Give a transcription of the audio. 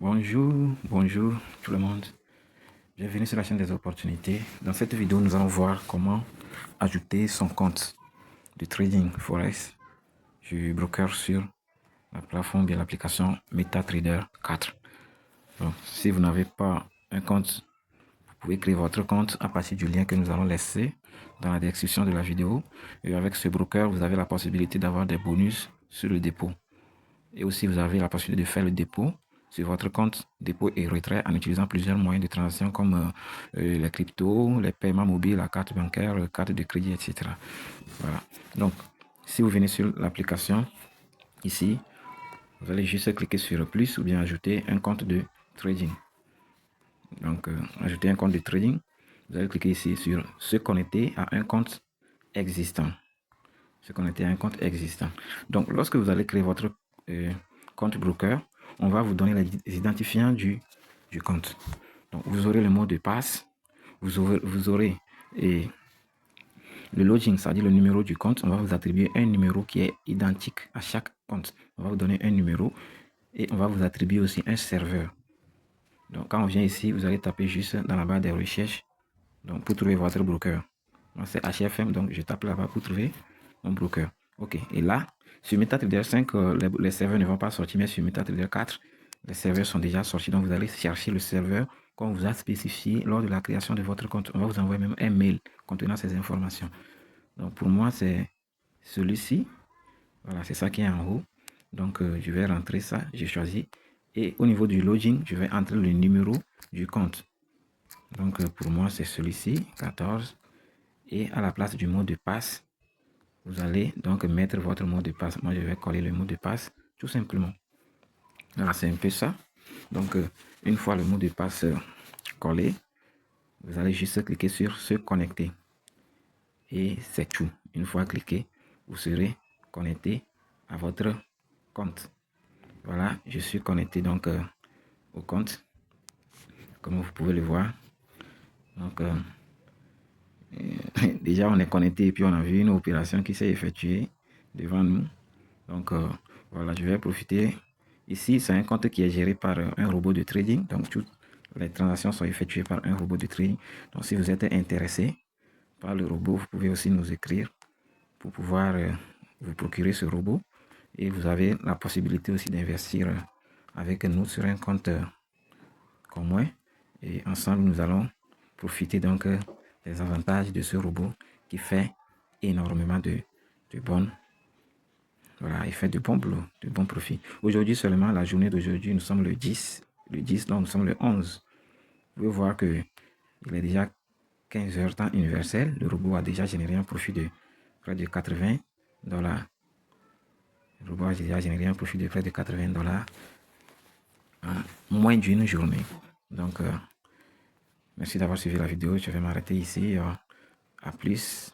Bonjour tout le monde. Bienvenue sur la chaîne des opportunités. Dans cette vidéo, nous allons voir comment ajouter son compte de trading Forex du broker sur la plateforme de l'application MetaTrader 4. Donc, si vous n'avez pas un compte, vous pouvez créer votre compte à partir du lien que nous allons laisser dans la description de la vidéo. Et avec ce broker, vous avez la possibilité d'avoir des bonus sur le dépôt. Et aussi, vous avez la possibilité de faire le dépôt sur votre compte dépôt et retrait en utilisant plusieurs moyens de transaction comme les cryptos, les paiements mobiles, la carte bancaire, la carte de crédit, etc. Voilà. Donc, si vous venez sur l'application, ici, vous allez juste cliquer sur plus ou bien ajouter un compte de trading. Donc, ajouter un compte de trading, vous allez cliquer ici sur se connecter à un compte existant. Se connecter à un compte existant. Donc, lorsque vous allez créer votre compte broker, on va vous donner les identifiants du compte. Donc, vous aurez le mot de passe, vous aurez le login, c'est-à-dire le numéro du compte. On va vous attribuer un numéro qui est identique à chaque compte. On va vous donner un numéro et on va vous attribuer aussi un serveur. Donc, quand on vient ici, vous allez taper juste dans la barre des recherches donc, pour trouver votre broker. Moi, c'est HFM, donc je tape là-bas pour trouver mon broker. Ok, et là, sur MetaTrader 5, les serveurs ne vont pas sortir, mais sur MetaTrader 4, les serveurs sont déjà sortis. Donc, vous allez chercher le serveur qu'on vous a spécifié lors de la création de votre compte. On va vous envoyer même un mail contenant ces informations. Donc, pour moi, c'est celui-ci. Voilà, c'est ça qui est en haut. Donc, je vais rentrer ça. J'ai choisi. Et au niveau du login, je vais entrer le numéro du compte. Donc, pour moi, c'est celui-ci, 14. Et à la place du mot de passe, vous allez donc mettre votre mot de passe. Moi, je vais coller le mot de passe tout simplement. Voilà, c'est un peu ça. Donc, une fois le mot de passe collé, vous allez juste cliquer sur se connecter. Et c'est tout. Une fois cliqué, vous serez connecté à votre compte. Voilà, je suis connecté donc au compte. Comme vous pouvez le voir. Donc, déjà, on est connecté et puis on a vu une opération qui s'est effectuée devant nous. Donc, voilà, je vais profiter. Ici, c'est un compte qui est géré par un robot de trading. Donc, toutes les transactions sont effectuées par un robot de trading. Donc, si vous êtes intéressé par le robot, vous pouvez aussi nous écrire pour pouvoir vous procurer ce robot. Et vous avez la possibilité aussi d'investir avec nous sur un compte commun. Et ensemble, nous allons profiter donc des avantages de ce robot qui fait énormément de bonnes. Voilà, il fait de bons boulot, de bons profits. Aujourd'hui seulement, la journée d'aujourd'hui, nous sommes le 10. Le 10, donc nous sommes le 11. Vous pouvez voir que il est déjà 15 heures temps universel. Le robot a déjà généré un profit de près de 80 dollars. Le robot a déjà généré un profit de près de 80 dollars en moins d'une journée. Donc, merci d'avoir suivi la vidéo. Je vais m'arrêter ici. À plus.